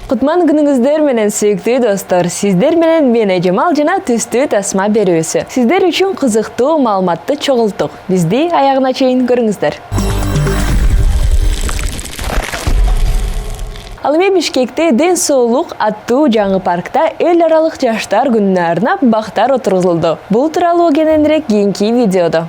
Кутман күнүңүздөр менен сүйүктүү достор. Сиздер менен мен Эжемал жана түстүү тасма берүүсү. Сиздер үчүн кызыктуу маалыматты чогулттук. Бизди аягына чейин көрүңүздөр. Ал эми Бишкекте Ден соолук аттуу жаңы паркта эл аралык жаштар күнүнө арнап бактар отургузулду. Бул тууралуу кененирээк кийинки видеодо.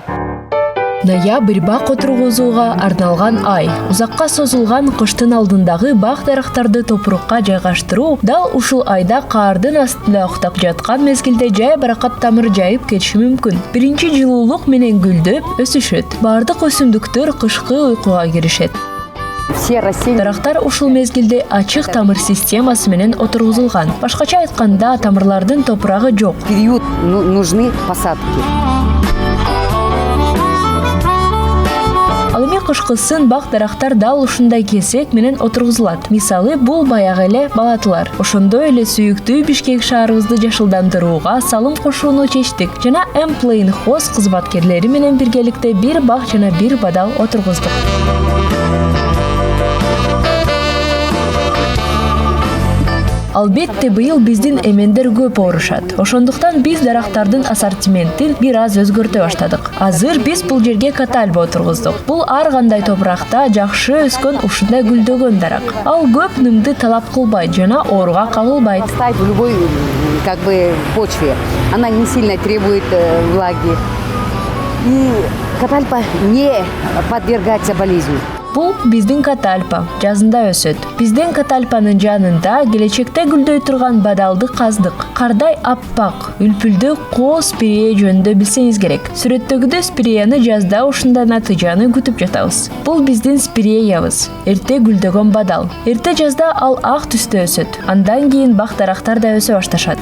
Ноябрь бак отургузууга арналган ай. Узакка созулган кыштын алдындагы бак дарактарды топурукка жайгаштыруу дал ушул айда каардын астында уктап жаткан мезгилде жай баракат тамыр жайып кетиши мүмкүн. Биринчи жылуулук менен гүлдөп өсүшөт. Бардык өсүмдүктөр кышкы уйкуга киришет. Дарактар ушул мезгилде ачык тамыр системасы менен отургузулган. Башкача айтканда, тамырлардын топурагы жок. Период нужны посадки. Ал эми кышкысын бак дарактар дал ушундай кесек менен отургузулат. Мисалы, бул баягы эле балатылар. Ошондой эле сүйүктүү Бишкек шаарыбызды жашылдандырууга салым кошууну чечтик жана Эмплейн хоз кызматкерлери менен биргеликте бир бак жана бир бадал отургуздук. Албетте быйыл биздин эмендер көп оорушат. Ошондуктан биз дарактардын ассортиментин бир аз өзгөртө баштадык. Азыр биз бул жерге катальба отургуздук. Бул ар кандай топуракта жакшы өскөн ушундай гүлдөгөн дарак. Ал көп нымды талап кылбайт жана ооруга кабылбайт. В любой почве. Она не сильно требует влаги. И катальпа не подвергается болезни. Бул биздин катальпа, жазында өсөт. Биздин катальпанын жанында келечекте гүлдөй турган бадалды каздык. Кардай аппак, үлпүлдүү коо спирея жөнүндө билсеңиз керек. Сүрөттөгүдөй спиреяны жазда ушундай натыйжаны күтүп жатабыз. Бул биздин спиреябыз. Эрте гүлдөгөн бадал. Эрте жазда ал ак түстө өсөт. Андан кийин бак дарактар да өсө башташат.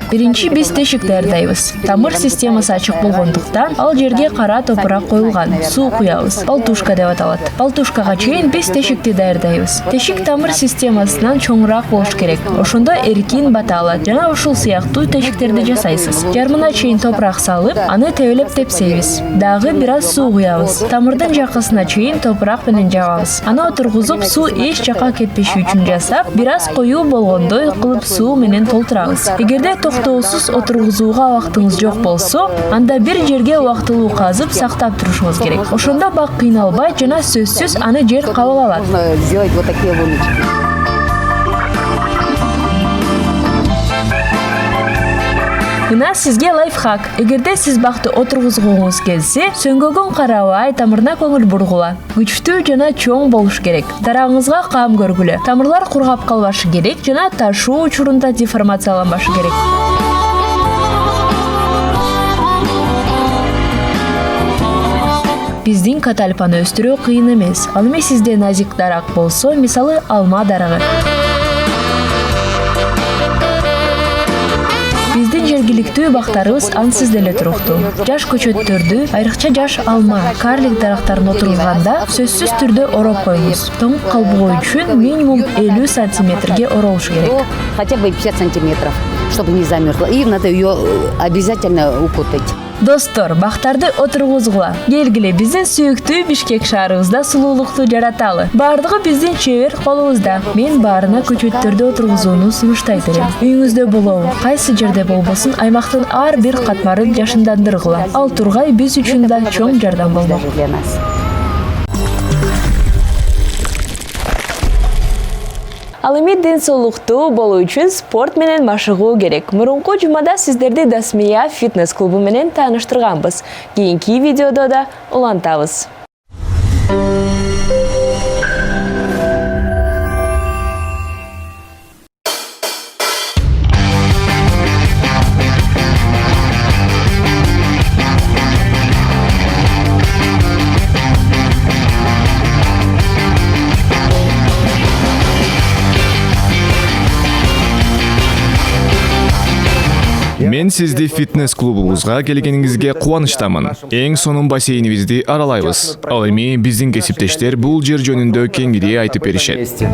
Биринчи биз тешик даярдайбыз. Тамыр системасы ачык болгондуктан ал жерге кара топурак коюлган. Суу куябыз. Балтушка деп аталат. Балтушкага чейин биз тешикти даярдайбыз. Тешик тамыр системасынан чоңураак болуш керек. Ошондо эркин бата алат жана ушул сыяктуу тешиктерди жасайсыз. Жарымына чейин топурак салып, аны тебелеп тепсейбиз. Дагы бир аз суу куябыз. Тамырдын жакысына чейин топурак менен жабабыз. Аны отургузуп, суу эч жакка кетпеши үчүн жасап, бир аз коюу болгондой кылып суу менен толтурабыз. Эгерде токтоосуз отургузууга убактыңыз жок болсо, анда бир жерге убактылуу казып сактап турушуңуз керек. Ошондо бак кыйналбайт жана сөзсүз аны жер кабыл алат. Сделать вот такие луночки. Мына сизге лайфхак. Эгерде сиз бакты отургузгуңуз келсе, сөңгөгөн карабай тамырына көңүл бургула. Күчтүү жана чоң болуш керек. Дарагыңызга кам көргүлө. Тамырлар кургап калбашы керек жана ташуу учурунда деформацияланбашы керек. Биздин катальпаны өстүрүү кыйын эмес. Ал эми сизде назик дарак болсо, мисалы алма дарагы. Биздин жергиликтүү бактарыбыз ансыз деле туруктуу. Жаш көчөттөрдү, айрыкча жаш алма, карлик дарактарын отурганда сөзсүз түрдө ороп коюңуз. Тоңуп калбоо үчүн минимум 50 сантиметрге оролушу керек. Хотя бы 50 сантиметров, чтобы не замерзла. И надо ее обязательно укутать. Достор, бактарды отургузгула. Келгиле биздин сүйүктүү Бишкек шаарыбызда сулуулукту жараталы. Бардыгы биздин чебер колубузда. Мен баарына көчөттөрдү отургузууну сунуштайт элем. Үйүңүздө болобу, кайсы жерде болбосун аймактын ар бир катмарын жашындандыргыла. Ал тургай биз үчүн да чоң жардам болмок. Ал эми ден соолуктуу болуу үчүн спорт менен машыгуу керек. Мурунку жумада сиздерди Дасмия фитнес клубу менен тааныштырганбыз. Кийинки видеодо да улантабыз. Мен сизди фитнес клубубузга келгениңизге кубанычтамын. Эң сонун бассейнибизди аралайбыз. Ал эми биздин кесиптештер бул жер жөнүндө кеңири айтып беришет.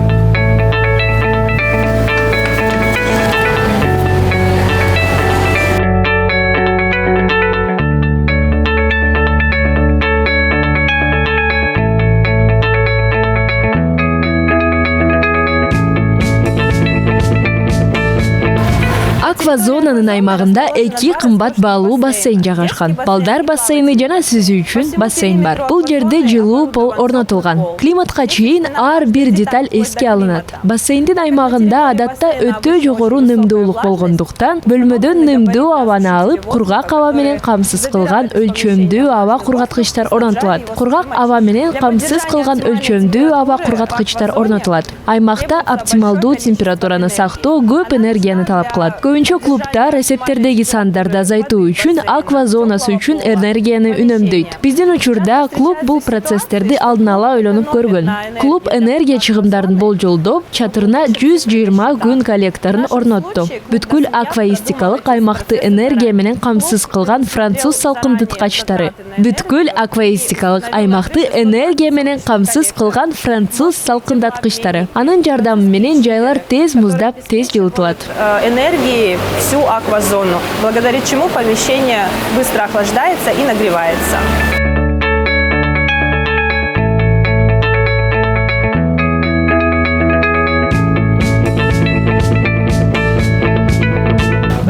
Аквазонанын аймагында 2 кымбат баалуу бассейн жайгашкан. Балдар бассейни жана сүзүү үчүн бассейн бар. Бул жерде жылуу пол орнотулган. Климатка чейин ар бир деталь эске алынат. Бассейндин аймагында адатта өтө жогору нымдуулук болгондуктан бөлмөдөн нымдуу абаны алып, кургак аба менен камсыз кылган өлчөмдүү аба кургаткычтар орнотулат. Кургак аба менен камсыз кылган өлчөмдүү аба кургаткычтар орнотулат. Аймакта оптималдуу температураны сактоо көп энергияны талап кылат. Көбүнчө клубтар эсептердеги сандарды азайтуу үчүн аквазонасы үчүн энергияны үнөмдөйт. Биздин учурда клуб бул процесстерди алдын ала ойлонуп көргөн. Клуб энергия чыгымдарын болжолдоп, чатырына 120 күн коллекторун орнотту. Бүткүл акваистикалык аймакты энергия менен камсыз кылган француз салкындыткачтары. Бүткүл акваистикалык аймакты энергия менен камсыз кылган француз салкындаткычтары. Анын жардамы менен жайлар тез муздап, тез жылытылат. Энергии всю аквазону, благодаря чему помещение быстро охлаждается и нагревается.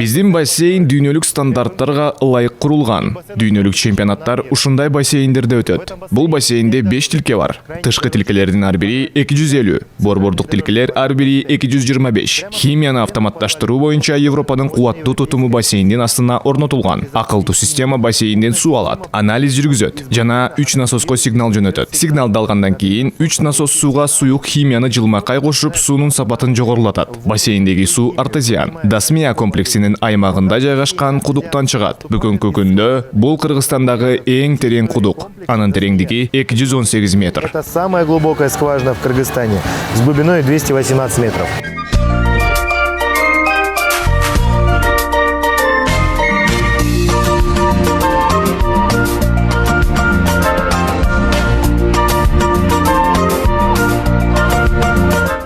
Биздин бассейн дүйнөлүк стандарттарга ылайык курулган. Дүйнөлүк чемпионаттар ушундай бассейндерде өтөт. Бул бассейнде 5 тилке бар. Тышкы тилкелердин ар бири 250, борбордук тилкелер ар бири 225. Химияны автоматташтыруу боюнча Европанын кубаттуу тутуму бассейндин астына орнотулган. Акылдуу система бассейнден суу алат, анализ жүргүзөт жана 3 насоска сигнал жөнөтөт. Сигналды алгандан кийин 3 насос сууга суюк химияны жылмакай кошуп, суунун сапатын жогорулатат. Бассейндеги суу артезиан. Дасмия комплексинин аймагында жайгашкан кудуктан чыгат. Бүгүнкү күндө бул Кыргызстандагы эң терең кудук. Анын тереңдиги 218 метр. Это самая глубокая скважина в Кыргызстане с глубиной 218 метров.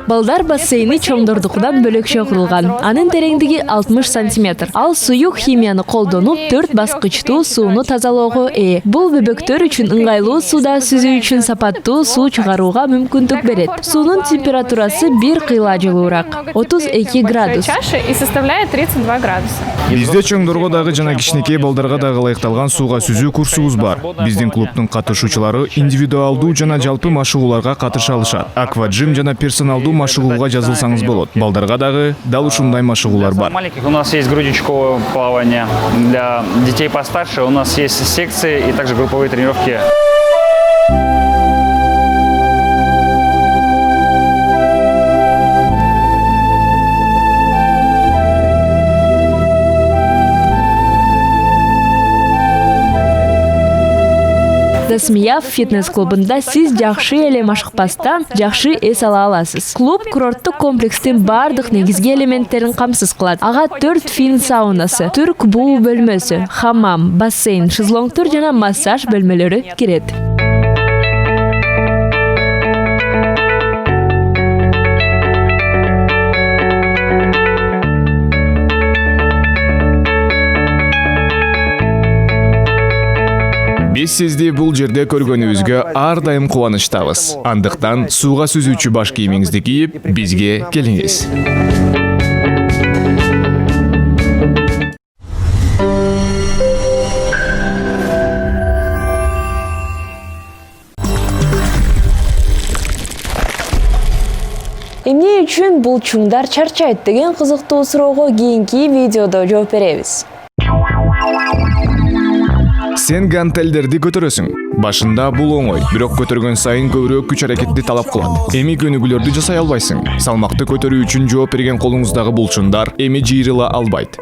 Балдар бассейни чоңдордукудан бөлөкчө курулган. Анын тереңдиги 60 сантиметр. Ал суюк химияны колдонуп, 4 баскычтуу сууну тазалоого ээ. Бул бөбөктөр үчүн ыңгайлуу сууда сүзүү үчүн сапаттуу суу чыгарууга мүмкүндүк берет. Суунун температурасы 1 кыйла жылуураак, 32 градус. Чаша и составляет 32 градуса. Бизде чоңдорго дагы жана кичинекей балдарга дагы ылайыкталган сууга сүзүү курсубуз бар. Биздин клубтун катышуучулары индивидуалдуу жана жалпы машыгууларга катыша алышат. Акваджим жана персоналдуу машыгууга жазылсаңыз болот. Балдарга дагы дал ушундай машыгуулар бар. У нас есть грудничковое плавание. Для детей постарше у нас есть секции и также групповые тренировки. Дасмия фитнес-клубында сиз жакшы эле машыкпастан жакшы эс ала аласыз. Клуб курорттук комплекстин бардык негизги элементтерин камсыз кылат. Ага 4 фин саунасы, түрк буу бөлмөсү, хамам, бассейн, шезлонгтор жана массаж бөлмөлөрү кирет. Биз сизди бул жерде көргөнүбүзгө ар дайым кубанычтабыз. Андыктан сууга сүзүүчү баш кийимиңизди кийип, бизге келиңиз. Эмне үчүн булчуңдар чарчайт деген кызыктуу суроого кийинки видеодо жооп беребиз. Сен гантелдерди көтөрөсүң. Башында бул оңой, бирок көтөргөн сайын көбүрөөк күч аракетти талап кылат. Эми көнүгүүлөрдү жасай албайсың. Салмакты көтөрүү үчүн жооп берген колуңуздагы булчуңдар эми жыйрыла албайт.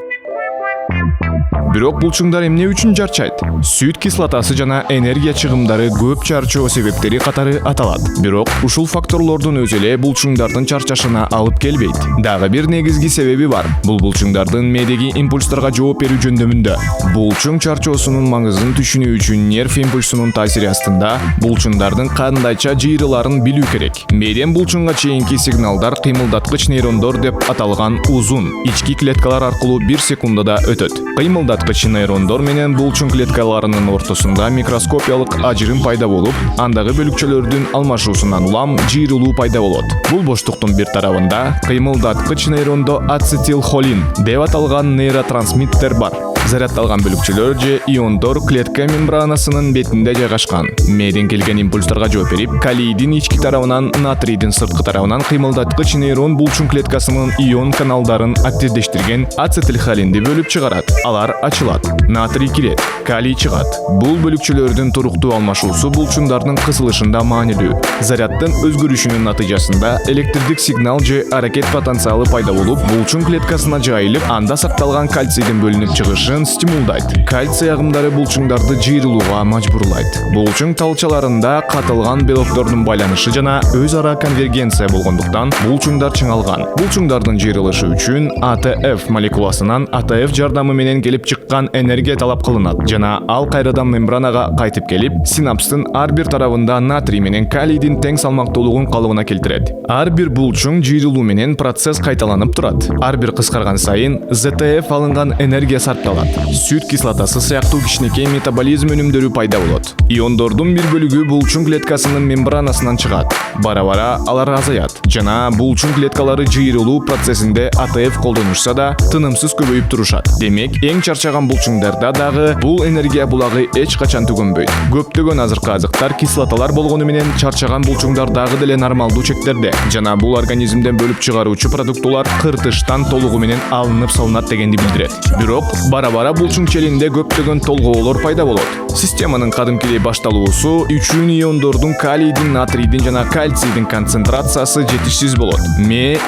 Бирок булчуңдар эмне үчүн чарчайт? Сүт кислотасы жана энергия чыгымдары көп чарчоо себептери катары аталат. Бирок ушул факторлордун өзү эле булчуңдардын чарчашына алып келбейт. Дагы бир негизги себеби бар. Бул булчуңдардын мээдеги импульстарга жооп берүү жөндөмүндө. Булчуң чарчоосунун маңызын түшүнүү үчүн нерв импульсунун таасири астында булчуңдардын кандайча жыйрыларын билүү керек. Мээден булчуңга чейинки сигналдар кыймылдаткыч нейрондор деп аталган узун ички клеткалар аркылуу 1 секундада өтөт. Кыймылдаткыч кычы нейрондор менен булчуң клеткаларынын ортосунда микроскопиялык ажырым пайда болуп, андагы бөлүкчөлөрдүн алмашуусунан улам жыйрылуу пайда болот. Бул боштуктун бир тарабында кыймылдаткыч нейрондо ацетилхолин деп аталган нейротрансмиттер бар. Зарядталган бөлүкчөлөр же иондор клетка мембранасынын бетинде жайгашкан. Мээден келген импульстарга жооп берип, калийдин ички тарабынан, натрийдин сырткы тарабынан кыймылдаткыч нейрон булчуң клеткасынын ион каналдарын активдештирген ацетилхолинди бөлүп чыгарат. Алар ачылат. Натрий кирет, калий чыгат. Бул бөлүкчөлөрдүн туруктуу алмашуусу булчуңдардын кысылышында маанилүү. Заряддын өзгөрүшүнүн натыйжасында электрдик сигнал же аракет потенциалы пайда болуп, булчуң клеткасына жайылып, анда сакталган кальцийдин бөлүнүп чыгышы стимулдайт. Кальций агымдары булчуңдарды жыйрылууга мажбурлайт. Булчуң талчаларында катылган белоктордун байланышы жана өз ара конвергенция болгондуктан булчуңдар чыңалган. Булчуңдардын жыйрылышы үчүн АТФ молекуласынан АТФ жардамы менен келип чыккан энергия талап кылынат жана ал кайрадан мембранага кайтып келип, синапстын ар бир тарабында натрий менен калийдин тең салмактуулугун калыбына келтирет. Ар бир булчуң жыйрылуу менен процесс кайталанып турат. Ар бир кыскарган сайын ЗТФ алынган энергия сарпталат. Сүт кислотасы сыяктуу кичинекей метаболизм өнүмдөрү пайда болот. Иондордун бир бөлүгү булчуң клеткасынын мембранасынан чыгат. Бара-бара алар азаят жана булчуң клеткалары жыйрылуу процессинде АТФ колдонушса да тынымсыз көбөйүп турушат. Демек, эң чарчаган булчуңдарда дагы бул энергия булагы эч качан түгөнбөйт. Көптөгөн азыркы азыктар кислоталар болгону менен чарчаган булчуңдар дагы деле нормалдуу чектерде жана бул организмден бөлүп чыгаруучу продуктулар кыртыштан толугу менен алынып салынат дегенди билдирет. Бирок бара-бара булчуң челинде көптөгөн толгоолор пайда болот. Системанын кадимкидей башталуусу үчүн иондордун калийдин, натрийдин жана кальцийдин концентрациясы жетишсиз болот.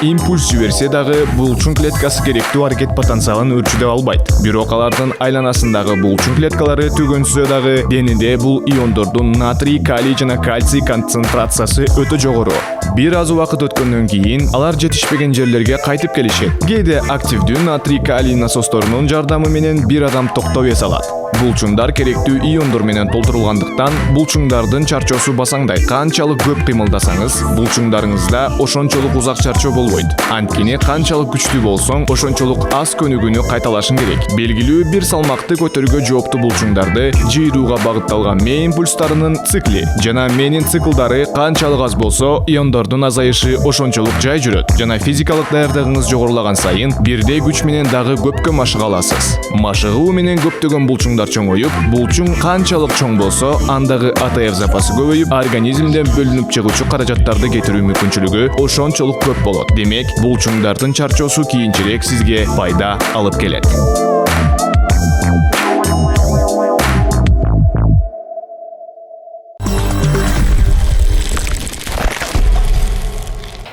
Импульс жиберсе дагы булчуң клеткасы керектүү аракет потенциалын өрчүдө албайт. Бирок алардын айланасындагы булчуң клеткалары түгөнсө дагы денеде бул иондордун натрий, калий жана кальций концентрациясы өтө жогору. Бир аз убакыт өткөндөн кийин алар жетишпеген жерлерге кайтып келишет. Кээде активдүү натрий, калий насосторунун жардамы менен бир адам токтоп эс алат. Булчуңдар керектүү иондор менен толтурулгандыктан булчуңдардын чарчоосу басаңдайт. Канчалык көп кыймылдасаңыз, булчуңдарыңызда ошончолук узак чарчоо болбойт. Анткени канчалык күчтүү болсоң, ошончолук аз көнүгүүнү кайталашың керек. Белгилүү бир салмакты көтөрүүгө жооптуу булчуңдарды жыйрууга багытталган мээ импульстарынын цикли жана мээнин циклдары канчалык аз болсо, иондордун азайышы ошончолук жай жүрөт жана физикалык даярдыгыңыз жогорулаган сайын бирдей күч менен дагы көпкө машыга аласыз. Машыгуу менен көптөгөн булчуңдар чоңоюп, булчуң канчалык чоң болсо, андагы АТФ запасы көбөйүп, организмден бөлүнүп чыгуучу каражаттарды кетирүү мүмкүнчүлүгү ошончолук көп болот. Демек, булчуңдардын чарчоосу кийинчерээк сизге пайда алып келет.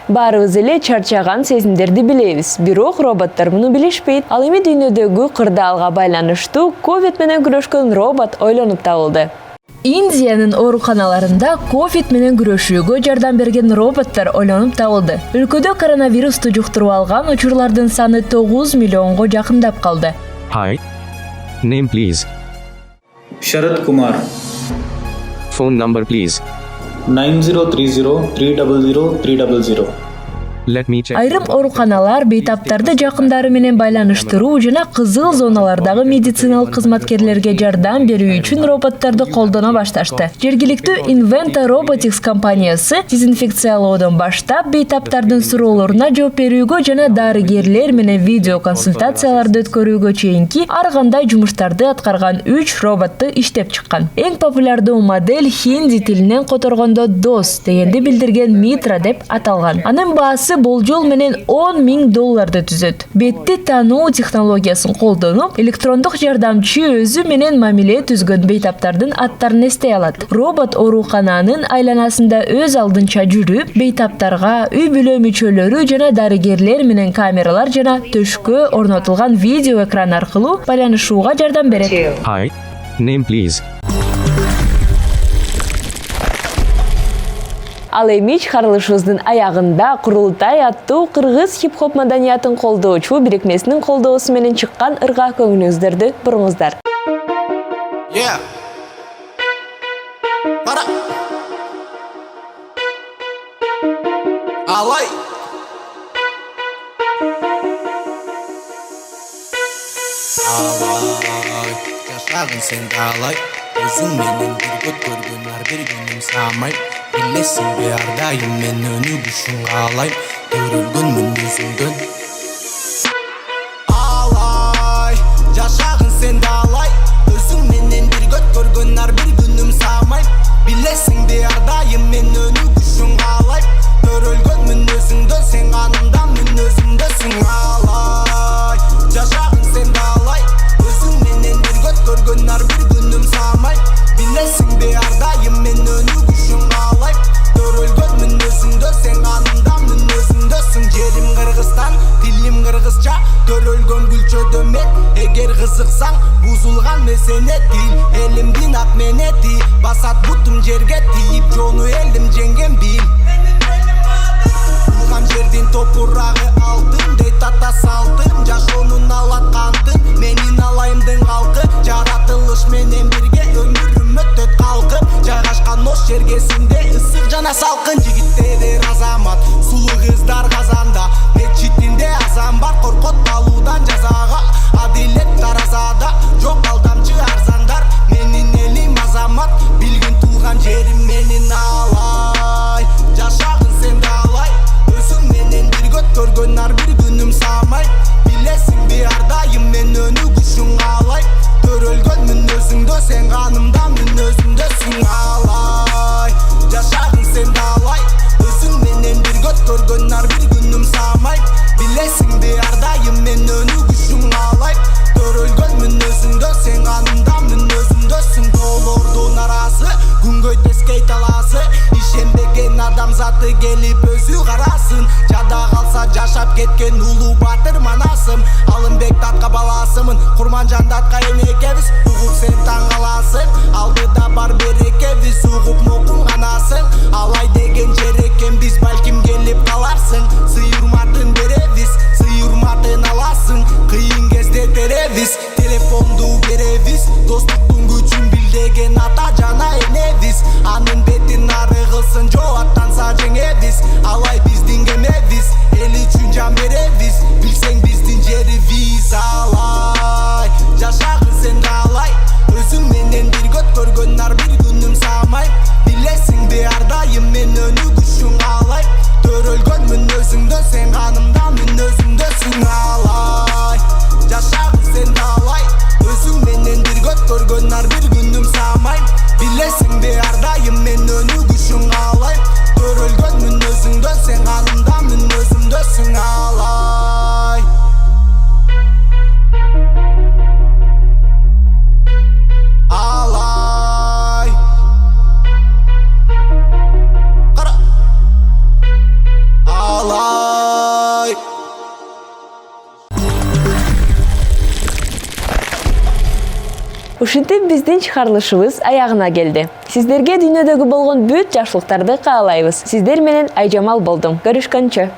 Баарыбыз эле чарчаган сезимдерди билебиз, бирок роботтор муну билишпейт. Ал эми дүйнөдөгү кырдаалга байланыштуу ковид менен күрөшкөн робот ойлонуп табылды. Индиянын ооруканаларында ковид менен күрөшүүгө жардам берген роботтор ойлонуп табылды. Өлкөдө коронавирусту жуктуруп алган учурлардын саны 9 миллионго жакындап калды. Hi. Name please. Sharat Kumar. Phone number please. 9030-300-300. Let me check. Айрым ооруканалар бейтаптарды жакындары менен байланыштыруу жана кызыл зоналардагы медициналык кызматкерлерге жардам берүү үчүн роботторду колдоно башташты. Жергиликтүү Inventa Robotics компаниясы дезинфекциялоодон баштап бейтаптардын суроолоруна жооп берүүгө жана дарыгерлер менен видео консультацияларды өткөрүүгө чейинки ар кандай жумуштарды аткарган 3 роботту иштеп чыккан. Эң популярдуу модель хинди тилинен которгондо DOS дегенди билдирген Mitra деп аталган. Анын баасы болжол менен $10,000 түзөт. Бетти таануу технологиясын колдонуп, электрондук жардамчы өзү менен мамиле түзгөн бейтаптардын аттарын эстей алат. Робот оорукананын айланасында өз алдынча жүрүп, бейтаптарга үй бүлө мүчөлөрү жана дарыгерлер менен камералар жана төшкө орнотулган видео экран аркылуу байланышууга жардам берет. Hi. Name please. Ал эми чыгарылышыбыздын аягында Курултай аттуу кыргыз хип-хоп маданиятын колдоочу бирикмесинин колдоосу менен чыккан ырга көңүлүңүздөрдү буруңуздар. Yeah. Para. Alay. Alay. жашагын сен каалай өзүң менен бир көргөн ар бир күнүм самай билесиңби ар дайым мен өнүгүшүң каалайм төрөлгөн мүнөзүңдөн алай жашагын сен каалай өзүң менен бир көргөн ар бир күнүм самай билесиңби ар дайым мен өнүгүшүң каалайм төрөлгөн мүнөзүңдөн сен канымда мүнөзүмдөсүң алай жашагын сен каалай өзүң менен бир көргөн ар бир күнүм самай билесиңби ар дайым мен өнүгүшүң каалайм төрөлгөн мүнөзүңдөн сен канымда мүнөзүмдөсүң жерим Кыргызстан тилим кыргызча төрөлгөн күлчөдө мен эгер кызыксаң бузулган месене тил элимдин ак менети басат бутум жерге тийип жону элим жеңген бил Улган жердин топурагы алтын дейт ата салтым жашоонун алат кантын менин алайымдын калкы жаратылыш менен бирге өмүрүм өтөт калкып жайгашкан ош жергесинде ысык жана салкын жигиттер азамат сулуу кыздар казанда мечитинде азан бар коркот калуудан жазага адилет таразада жок алдамчы арзандар менин элим азамат билгин туулган жерим менин алай жашагын сен каалай өзүң менен бир көргөн ар бир күнүм самай билесиңби ар дайым мен өнүгүшүң каалайм төрөлгөн мүнөзүңдө сен канымда мүнөзүмдөсүң алай жашагын сен каалай өзүң менен бир көргөн ар бир күнүм самай билесиңби ар дайым мен өнүгүшүң каалайм төрөлгөн мүнөзүңдө сен канымда мүнөзүмдөсүң тоолордун арасы күнгөй тескей талаасы ишенбеген адамзаты келип өзү карасын жада калса жашап кеткен улуу батыр манасым Алымбек татка баласымын Курманжан татка энекебиз угуп сен таң каласың алдыда бар берекебиз угуп мукун канасың алай деген жер экен биз балким келип каларсың сый урматын беребиз сый урматын аласың кыйын кезде теребиз телефонду беребиз достуктун күчүн бил деген ата жана энебиз анын бетин ары кылсын жоо аттанса жеңебиз алай биздин кемебиз эл үчүн жан беребиз билсең биздин жерибиз алай жашагын сен каалай өзүң менен бир көргөн ар бир күнүм самай билесиңби ар дайым мен өнүгүшүң каалайм төрөлгөн мүнөзүңдөн сен канымда мүнөзүмдөсүң алай жашагын сен каалай өзүң менен бир көргөн ар бир күнүм самай билесиңби ар дайым мен өнүгүшүң каалайм төрөлгөн мүнөзүңдөн сен канымда мүнөзүмдөсүң алай алай кара алай Ушинтип биздин чыгарылышыбыз аягына келди. Сиздерге дүйнөдөгү болгон бүт жакшылыктарды каалайбыз. Сиздер менен Айжамал болдум. Көрүшкөнчө.